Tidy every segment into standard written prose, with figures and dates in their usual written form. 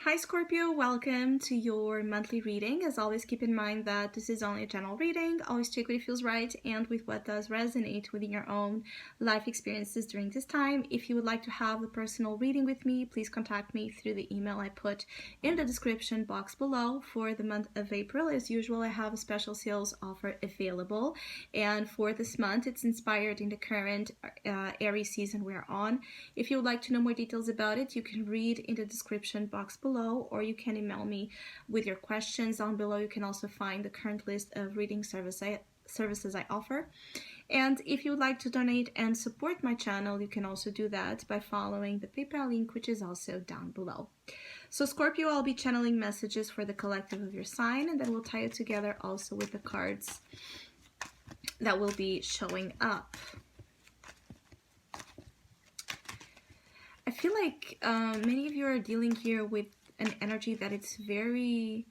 Hi Scorpio, welcome to your monthly reading. As always, keep in mind that this is only a general reading. Always check what feels right and with what does resonate within your own life experiences during this time. If you would like to have a personal reading with me, please contact me through the email I put in the description box below. For the month of April, as usual, I have a special sales offer available. And for this month, it's inspired in the current Aries season we're on. If you would like to know more details about it, you can read in the description box below, or you can email me with your questions down below. You can also find the current list of reading services I offer. And if you would like to donate and support my channel, you can also do that by following the PayPal link, which is also down below. So Scorpio, I'll be channeling messages for the collective of your sign, and then we'll tie it together also with the cards that will be showing up. I feel like many of you are dealing here with an energy that it's very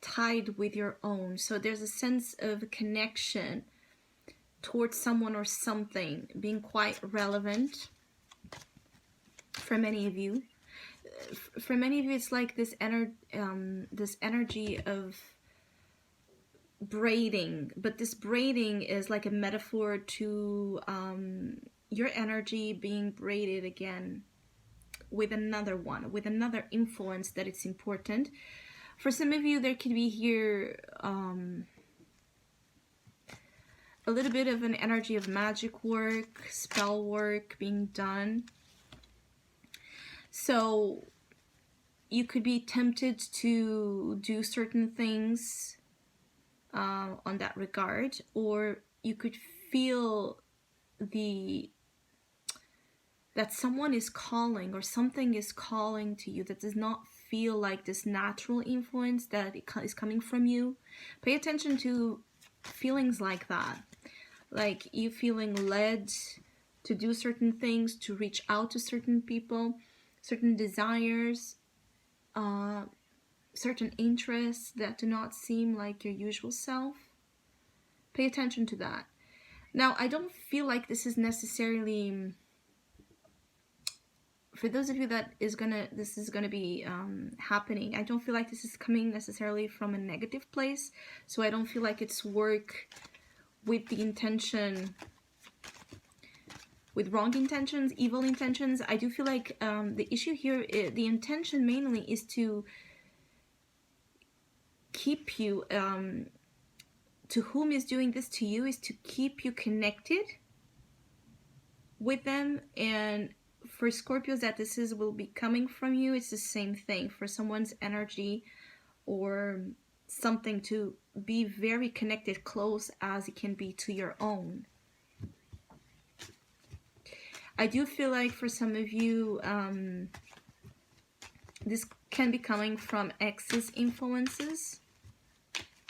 tied with your own. So there's a sense of connection towards someone or something being quite relevant for many of you. For many of you, it's like this energy of braiding, but this braiding is like a metaphor to your energy being braided again with another one, with another influence that it's important. For some of you, there could be here a little bit of an energy of magic work, spell work being done. So you could be tempted to do certain things on that regard, or you could feel that someone is calling or something is calling to you that does not feel like this natural influence that is coming from you. Pay attention to feelings like that, like you feeling led to do certain things, to reach out to certain people, certain desires, certain interests that do not seem like your usual self. Pay attention to that. Now, I don't feel like this is necessarily, for those of you that this is gonna be happening, I don't feel like this is coming necessarily from a negative place. So I don't feel like it's work with the intention, with wrong intentions, evil intentions. I do feel like the issue here, the intention mainly is to keep you, to whom is doing this to you, is to keep you connected with them. And for Scorpios that this will be coming from you, it's the same thing. For someone's energy or something to be very connected, close as it can be to your own. I do feel like for some of you, this can be coming from ex's influences,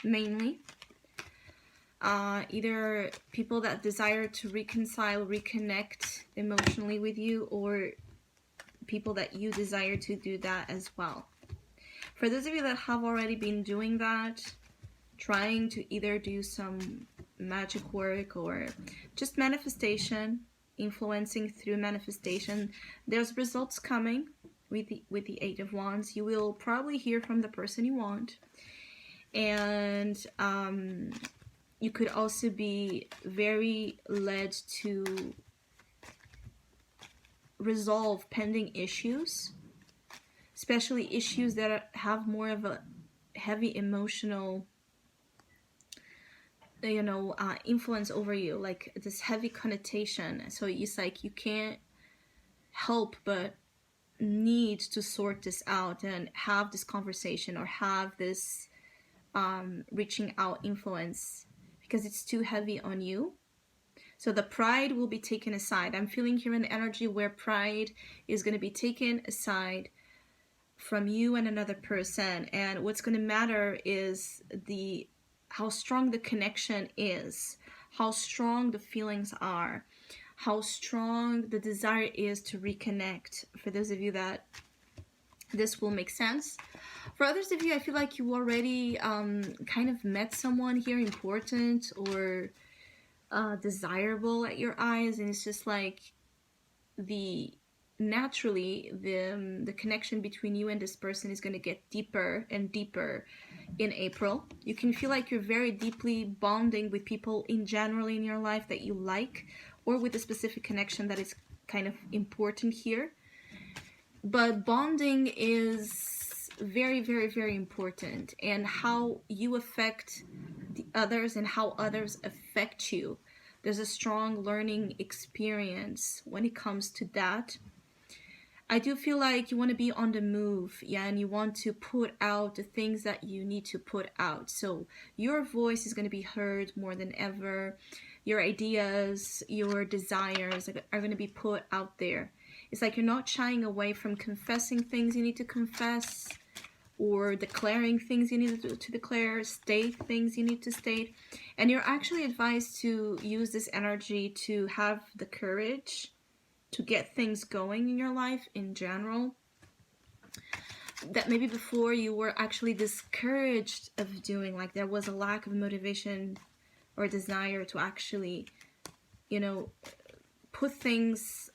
mainly. Either people that desire to reconcile, reconnect emotionally with you, or people that you desire to do that as well. For those of you that have already been doing that, trying to either do some magic work or just manifestation, influencing through manifestation, there's results coming with the Eight of Wands. You will probably hear from the person you want, and you could also be very led to resolve pending issues, especially issues that have more of a heavy emotional, influence over you, like this heavy connotation. So it's like you can't help but need to sort this out and have this conversation or have this reaching out influence, because it's too heavy on you. So the pride will be taken aside. I'm feeling here an energy where pride is going to be taken aside from you and another person, and what's going to matter is how strong the connection is, how strong the feelings are, how strong the desire is to reconnect. For those of you that this will make sense. For others of you, I feel like you already kind of met someone here important or desirable at your eyes, and it's just like the naturally the connection between you and this person is going to get deeper and deeper in April. You can feel like you're very deeply bonding with people in general in your life that you like, or with a specific connection that is kind of important here. But bonding is very, very, very important, and how you affect the others and how others affect you. There's a strong learning experience when it comes to that. I do feel like you want to be on the move, yeah, and you want to put out the things that you need to put out. So your voice is going to be heard more than ever. Your ideas, your desires are going to be put out there. It's like you're not shying away from confessing things you need to confess, or declaring things you need to declare, state things you need to state. And you're actually advised to use this energy to have the courage to get things going in your life in general, that maybe before you were actually discouraged of doing, like there was a lack of motivation or desire to actually, you know, put things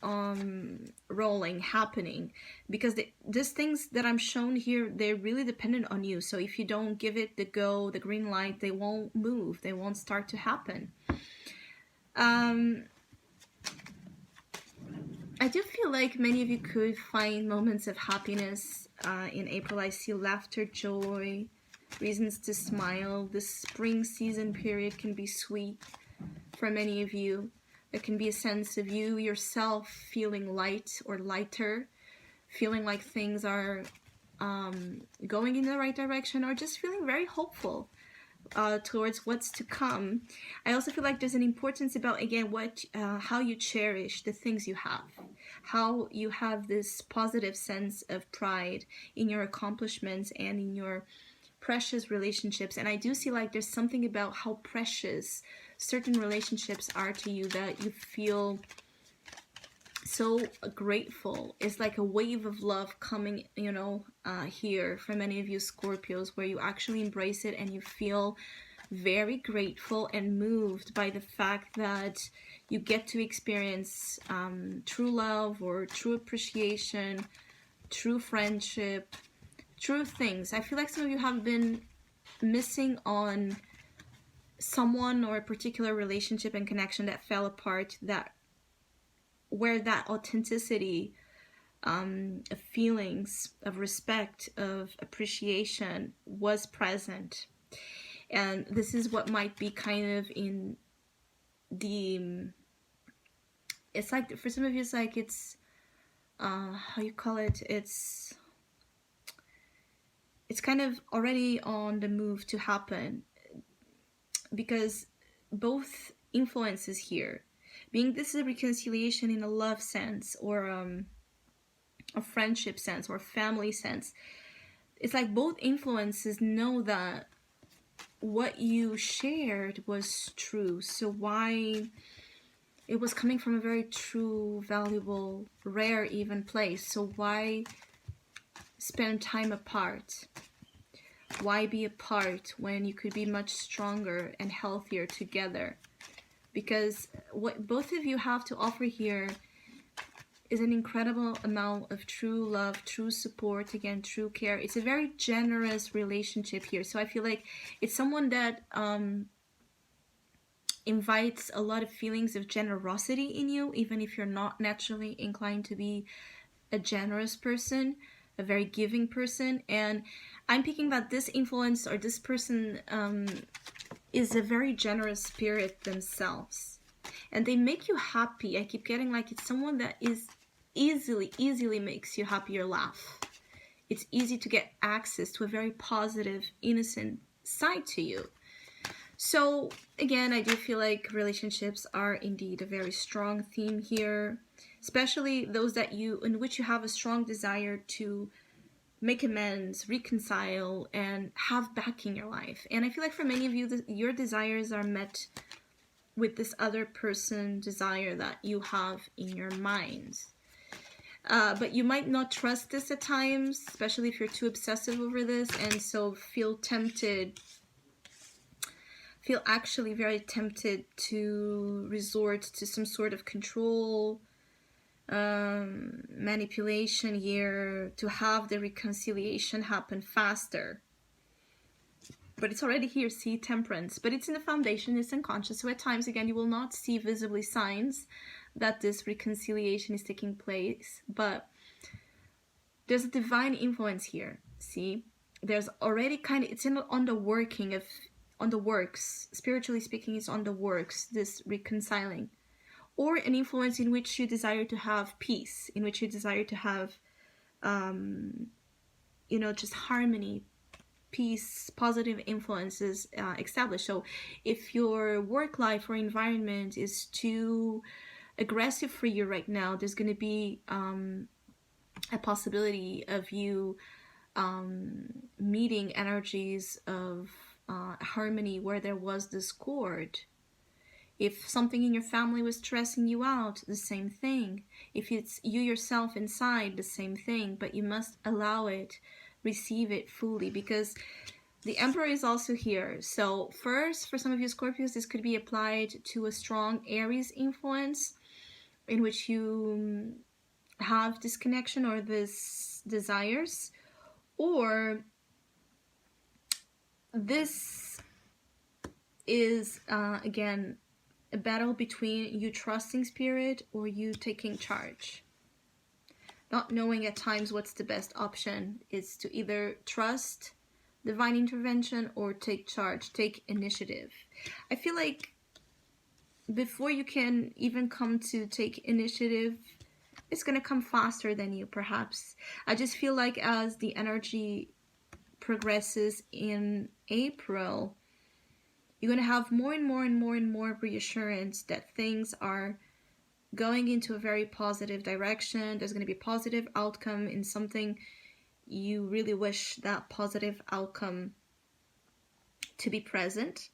rolling, happening, because these things that I'm shown here, they're really dependent on you. So if you don't give it the go, the green light, they won't move, they won't start to happen. I do feel like many of you could find moments of happiness in April. I see laughter, joy, reasons to smile. The spring season period can be sweet for many of you. There can be a sense of you yourself feeling light or lighter, feeling like things are going in the right direction, or just feeling very hopeful towards what's to come. I also feel like there's an importance about, again, how you cherish the things you have, how you have this positive sense of pride in your accomplishments and in your precious relationships. And I do see like there's something about how precious certain relationships are to you that you feel so grateful. It's like a wave of love coming, here for many of you Scorpios, where you actually embrace it and you feel very grateful and moved by the fact that you get to experience true love or true appreciation, true friendship, true things. I feel like some of you have been missing on someone or a particular relationship and connection that fell apart, where that authenticity of feelings, of respect, of appreciation was present. And this is what might be kind of in it's like, for some of you, it's like, it's, how you call it, it's kind of already on the move to happen, because both influences here, being this is a reconciliation in a love sense, or a friendship sense, or family sense. It's like both influences know that what you shared was true. So why it was coming from a very true, valuable, rare even place. So why spend time apart? Why be apart when you could be much stronger and healthier together? Because what both of you have to offer here is an incredible amount of true love, true support, again, true care. It's a very generous relationship here. So I feel like it's someone that invites a lot of feelings of generosity in you, even if you're not naturally inclined to be a generous person, a very giving person. And I'm picking that this influence or this person is a very generous spirit themselves, and they make you happy. I keep getting like it's someone that is easily makes you happy or laugh. It's easy to get access to a very positive, innocent side to you. So again, I do feel like relationships are indeed a very strong theme here, especially those in which you have a strong desire to make amends, reconcile, and have back in your life. And I feel like for many of you, your desires are met with this other person desire that you have in your mind. But you might not trust this at times, especially if you're too obsessive over this, and so feel actually very tempted to resort to some sort of control, manipulation here to have the reconciliation happen faster. But it's already here, see, temperance. But it's in the foundation, it's unconscious. So at times, again, you will not see visibly signs that this reconciliation is taking place. But there's a divine influence here, see? There's already kind of, it's on the working of, on the works. Spiritually speaking, it's on the works, this reconciling. Or an influence in which you desire to have peace, in which you desire to have, you know, just harmony, peace, positive influences established. So if your work life or environment is too aggressive for you right now, there's going to be a possibility of you meeting energies of harmony where there was discord. If something in your family was stressing you out, the same thing. If it's you yourself inside, the same thing. But you must allow it, receive it fully, because the Emperor is also here. So first, for some of you Scorpios, this could be applied to a strong Aries influence in which you have this connection or this desires, or this is again a battle between you trusting spirit or you taking charge. Not knowing at times what's the best option is to either trust divine intervention or take charge, take initiative. I feel like before you can even come to take initiative, it's going to come faster than you, perhaps. I just feel like as the energy progresses in April, you're going to have more and more and more and more reassurance that things are going into a very positive direction. There's going to be a positive outcome in something you really wish that positive outcome to be present.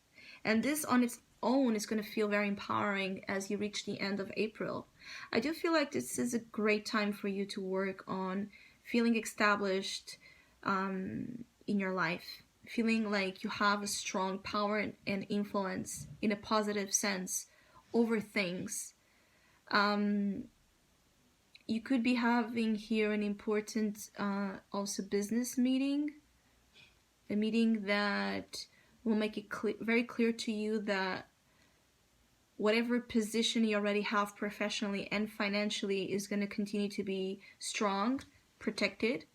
And this on its own is going to feel very empowering as you reach the end of April. I do feel like this is a great time for you to work on feeling established in your life. Feeling like you have a strong power and influence in a positive sense over things. You could be having here an important also business meeting. A meeting that will make it very clear to you that whatever position you already have professionally and financially is going to continue to be strong, protected.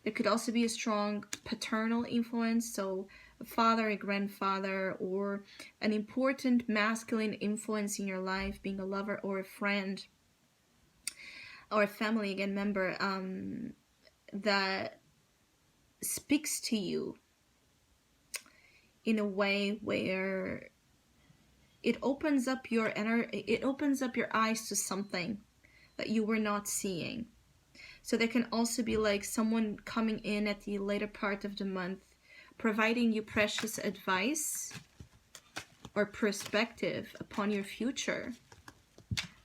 There could also be a strong paternal influence, so a father, a grandfather, or an important masculine influence in your life, being a lover or a friend, or a family, again, member, that speaks to you in a way where it opens up your eyes to something that you were not seeing. So there can also be like someone coming in at the later part of the month, providing you precious advice or perspective upon your future.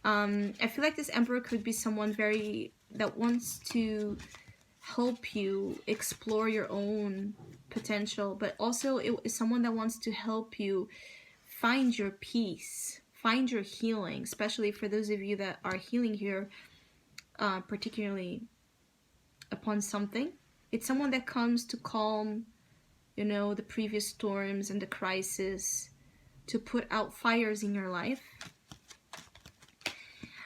I feel like this Emperor could be someone that wants to help you explore your own potential, but also it is someone that wants to help you find your peace, find your healing, especially for those of you that are healing here, particularly upon something. It's someone that comes to calm, you know, the previous storms and the crisis, to put out fires in your life.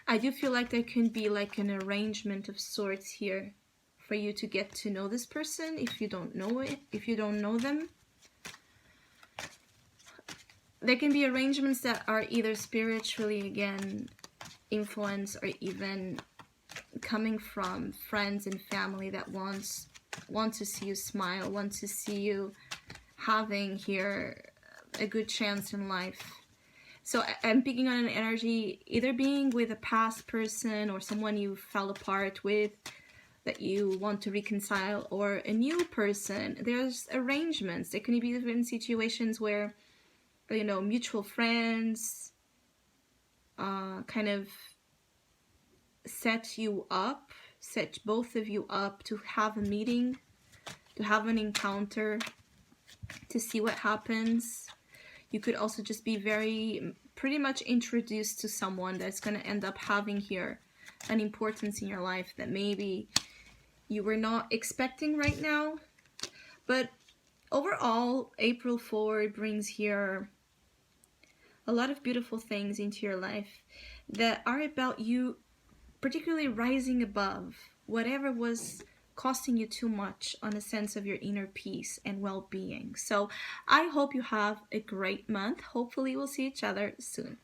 I do feel like there can be like an arrangement of sorts here for you to get to know this person if you don't know it, if you don't know them. There can be arrangements that are either spiritually, again, influenced, or even coming from friends and family that want to see you smile, want to see you having here a good chance in life. So I'm picking on an energy either being with a past person or someone you fell apart with that you want to reconcile, or a new person. There's arrangements. There can be even situations where, you know, mutual friends kind of set both of you up to have a meeting, to have an encounter, to see what happens. You could also just be pretty much introduced to someone that's going to end up having here an importance in your life that maybe you were not expecting right now. But overall, April forward brings here a lot of beautiful things into your life that are about you particularly rising above whatever was costing you too much on a sense of your inner peace and well-being. So I hope you have a great month. Hopefully we'll see each other soon.